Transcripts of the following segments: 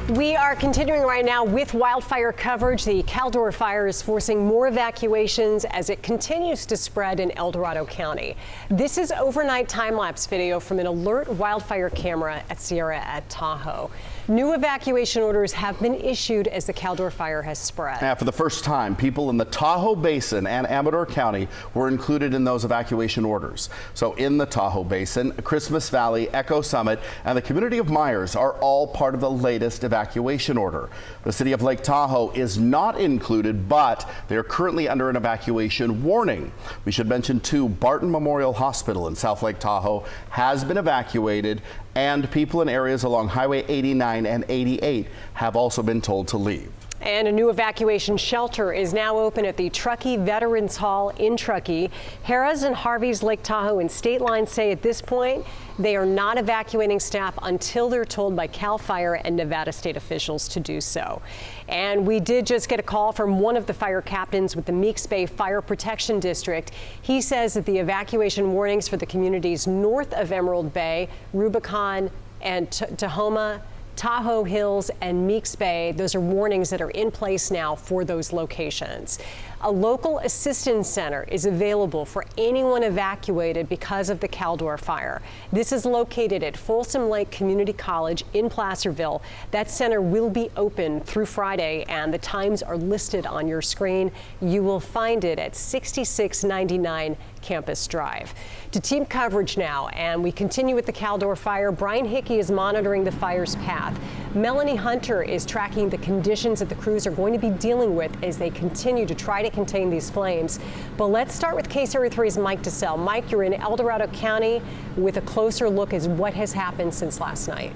We are continuing right now with wildfire coverage. The Caldor fire is forcing more evacuations as it continues to spread in El Dorado County. This is overnight time-lapse video from an alert wildfire camera at Sierra at Tahoe. New evacuation orders have been issued as the Caldor fire has spread. For the first time, people in the Tahoe Basin and Amador County were included in those evacuation orders. So in the Tahoe Basin, Christmas Valley, Echo Summit, and the community of Myers are all part of the latest evacuation order. The city of Lake Tahoe is not included, but they are currently under an evacuation warning. We should mention too, Barton Memorial Hospital in South Lake Tahoe has been evacuated, and people in areas along Highway 89 and 88 have also been told to leave. And a new evacuation shelter is now open at the Truckee Veterans Hall in Truckee. Harrah's and Harvey's Lake Tahoe and State Line say at this point they are not evacuating staff until they're told by CAL FIRE and Nevada state officials to do so. And we did just get a call from one of the fire captains with the Meeks Bay Fire Protection District. He says that the evacuation warnings for the communities north of Emerald Bay, Rubicon, and Tahoma, Tahoe Hills, and Meeks Bay, those are warnings that are in place now for those locations. A local assistance center is available for anyone evacuated because of the Caldor fire. This is located at Folsom Lake Community College in Placerville. That center will be open through Friday, and the times are listed on your screen. You will find it at 6699 Campus Drive. To team coverage now, and we continue with the Caldor fire. Brian Hickey is monitoring the fire's path. Melanie Hunter is tracking the conditions that the crews are going to be dealing with as they continue to try to contain these flames. But let's start with KCRA 3's Mike DeSalle. Mike, you're in El Dorado County with a closer look at what has happened since last night.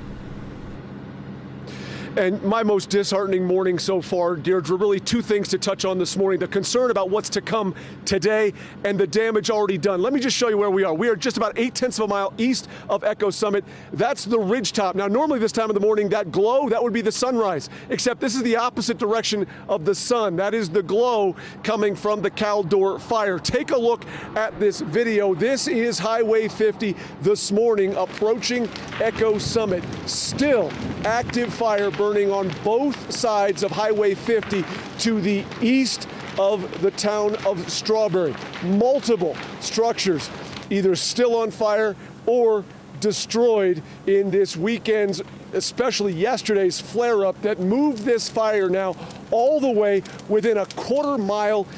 And my most disheartening morning so far, Deirdre, really two things to touch on this morning. The concern about what's to come today and the damage already done. Let me just show you where we are. We are just about 0.8 of a mile east of Echo Summit. That's the ridgetop. Now, normally this time of the morning, that glow, that would be the sunrise, except this is the opposite direction of the sun. That is the glow coming from the Caldor fire. Take a look at this video. This is Highway 50 this morning approaching Echo Summit. Still active fire burning on both sides of Highway 50 to the east of the town of Strawberry. Multiple structures either still on fire or destroyed in this weekend's, especially yesterday's flare-up that moved this fire now all the way within a quarter mile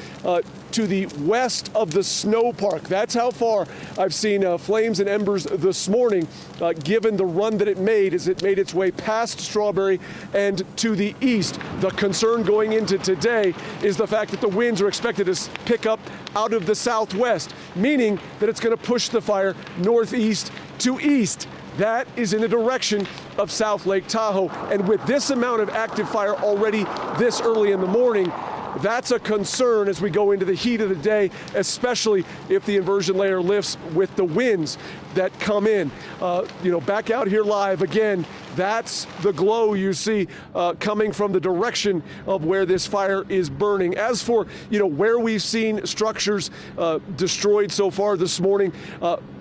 to the west of the snow park. That's how far I've seen flames and embers this morning, given the run that it made as it made its way past Strawberry and to the east. The concern going into today is the fact that the winds are expected to pick up out of the southwest, meaning that it's going to push the fire northeast to east. That is in the direction of South Lake Tahoe. And with this amount of active fire already this early in the morning, that's a concern as we go into the heat of the day, especially if the inversion layer lifts with the winds that come in. Back out here live again, that's the glow you see coming from the direction of where this fire is burning. As for, where we've seen structures destroyed so far this morning,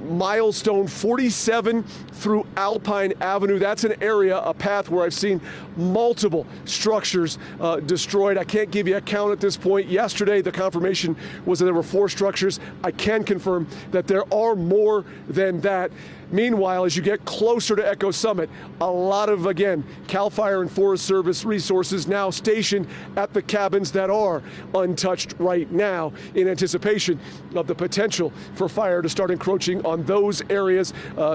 Milestone 47 through Alpine Avenue. That's an area, a path where I've seen multiple structures destroyed. I can't give you a count at this point. Yesterday, the confirmation was that there were 4 structures. I can confirm that there are more than that. Meanwhile, as you get closer to Echo Summit, a lot of, again, CAL FIRE and Forest Service resources now stationed at the cabins that are untouched right now in anticipation of the potential for fire to start encroaching on those areas.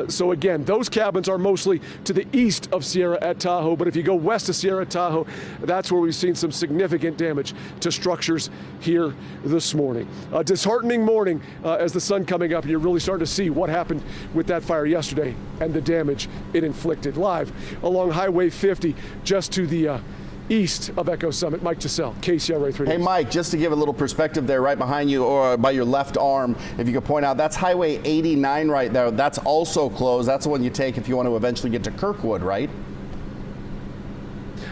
So again, those cabins are mostly to the east of Sierra at Tahoe, but if you go west of Sierra at Tahoe, that's where we've seen some significant damage to structures here this morning. A disheartening morning as the sun coming up, and you're really starting to see what happened with that fire yesterday and the damage it inflicted. Live along Highway 50 just to the east of Echo Summit. Mike DeSalle, KCRA 3 News. Hey Mike, just to give a little perspective there right behind you or by your left arm, if you could point out, that's Highway 89 right there. That's also closed. That's the one you take if you want to eventually get to Kirkwood, right?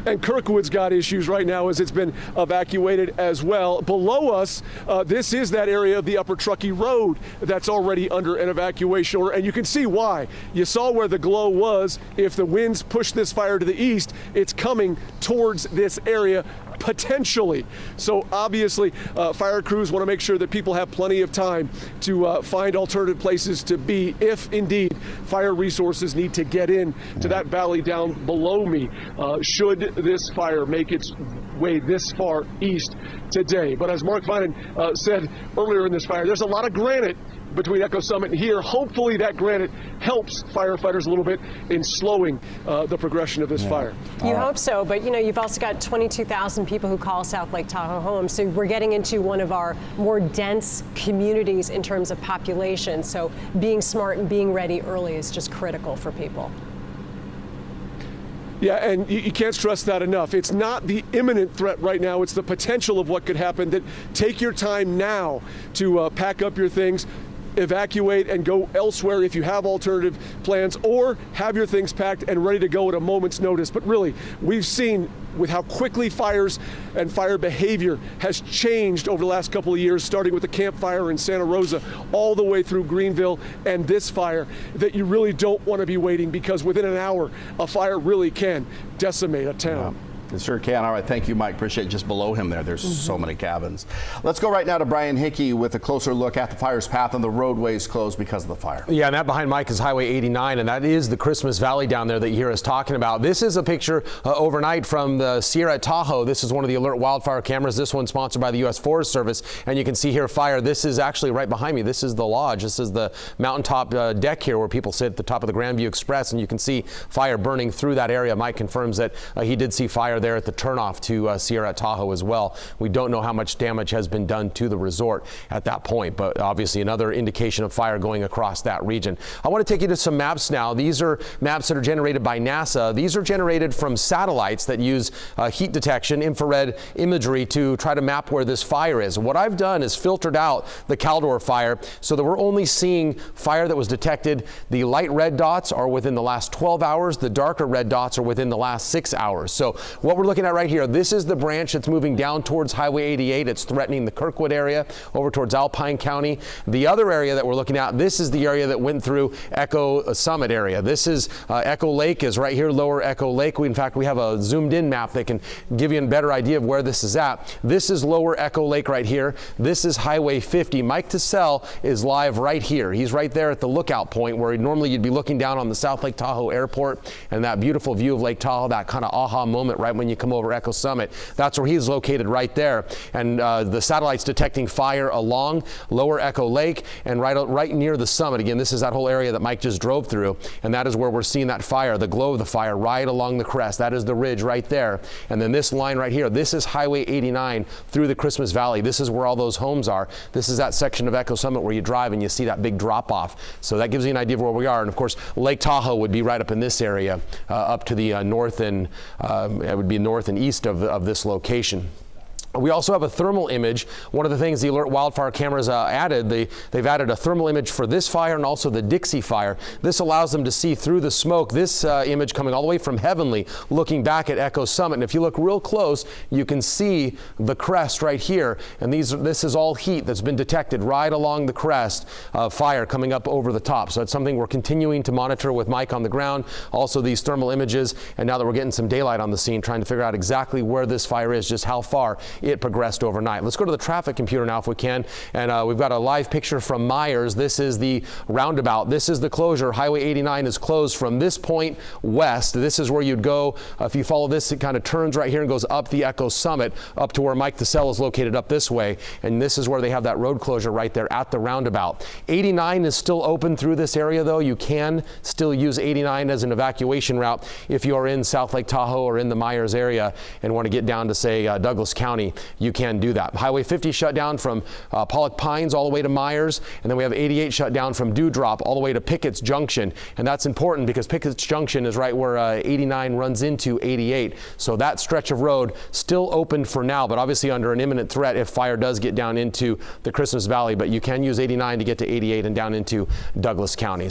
And Kirkwood's got issues right now as it's been evacuated as well. Below us, this is that area of the Upper Truckee Road that's already under an evacuation order, and you can see why. You saw where the glow was. If the winds push this fire to the east, it's coming towards this area potentially. So obviously, fire crews want to make sure that people have plenty of time to find alternative places to be if indeed fire resources need to get in to that valley down below me should this fire make its way this far east today. But as Mark Finan said earlier in this fire, there's a lot of granite between Echo Summit and here. Hopefully that granite helps firefighters a little bit in slowing the progression of this fire. You hope so, but you know, you've also got 22,000 people who call South Lake Tahoe home, so we're getting into one of our more dense communities in terms of population, so being smart and being ready early is just critical for people. Yeah, and you can't stress that enough. It's not the imminent threat right now, it's the potential of what could happen. That take your time now to pack up your things, evacuate and go elsewhere if you have alternative plans, or have your things packed and ready to go at a moment's notice. But really, we've seen with how quickly fires and fire behavior has changed over the last couple of years, starting with the Camp Fire in Santa Rosa, all the way through Greenville and this fire, that you really don't want to be waiting, because within an hour, a fire really can decimate a town. Yeah. It sure can. All right, thank you, Mike. Appreciate it. Just below him there, there's so many cabins. Let's go right now to Brian Hickey with a closer look at the fire's path and the roadways closed because of the fire. Yeah, and that behind Mike is Highway 89, and that is the Christmas Valley down there that you hear us talking about. This is a picture overnight from the Sierra at Tahoe. This is one of the alert wildfire cameras. This one sponsored by the U.S. Forest Service, and you can see here fire. This is actually right behind me. This is the lodge. This is the mountaintop deck here where people sit at the top of the Grandview Express, and you can see fire burning through that area. Mike confirms that he did see fire there at the turnoff to Sierra Tahoe as well. We don't know how much damage has been done to the resort at that point, but obviously another indication of fire going across that region. I want to take you to some maps now. These are maps that are generated by NASA. These are generated from satellites that use heat detection, infrared imagery to try to map where this fire is. What I've done is filtered out the Caldor fire so that we're only seeing fire that was detected. The light red dots are within the last 12 hours. The darker red dots are within the last 6 hours. So what we're looking at right here, this is the branch that's moving down towards Highway 88. It's threatening the Kirkwood area over towards Alpine County. The other area that we're looking at, this is the area that went through Echo Summit area. This is Echo Lake is right here, lower Echo Lake. In fact, we have a zoomed in map that can give you a better idea of where this is at. This is lower Echo Lake right here. This is Highway 50. Mike Tassell is live right here. He's right there at the lookout point where normally you'd be looking down on the South Lake Tahoe Airport and that beautiful view of Lake Tahoe, that kind of aha moment right when you come over Echo Summit. That's where he's located right there. And the satellite's detecting fire along lower Echo Lake and right near the summit. Again, this is that whole area that Mike just drove through, and that is where we're seeing that fire, the glow of the fire right along the crest. That is the ridge right there. And then this line right here, this is Highway 89 through the Christmas Valley. This is where all those homes are. This is that section of Echo Summit where you drive and you see that big drop off. So that gives you an idea of where we are. And of course, Lake Tahoe would be right up in this area, up to the north and it would be north and east of this location. We also have a thermal image. One of the things the alert wildfire cameras added, they've added a thermal image for this fire and also the Dixie fire. This allows them to see through the smoke. This image coming all the way from Heavenly, looking back at Echo Summit. And if you look real close, you can see the crest right here. And this is all heat that's been detected right along the crest of fire coming up over the top. So it's something we're continuing to monitor with Mike on the ground. Also these thermal images. And now that we're getting some daylight on the scene, trying to figure out exactly where this fire is, just how far it progressed overnight. Let's go to the traffic computer now if we can, and we've got a live picture from Myers. This is the roundabout. This is the closure. Highway 89 is closed from this point west. This is where you'd go if you follow this. It kind of turns right here and goes up the Echo Summit up to where Mike Tassell is located up this way, and this is where they have that road closure right there at the roundabout. 89 is still open through this area though. You can still use 89 as an evacuation route if you are in South Lake Tahoe or in the Myers area and want to get down to say Douglas County. You can do that. Highway 50 shut down from Pollock Pines all the way to Myers, and then we have 88 shut down from Dewdrop all the way to Pickett's Junction, and that's important because Pickett's Junction is right where 89 runs into 88. So that stretch of road still open for now, but obviously under an imminent threat if fire does get down into the Christmas Valley, but you can use 89 to get to 88 and down into Douglas County.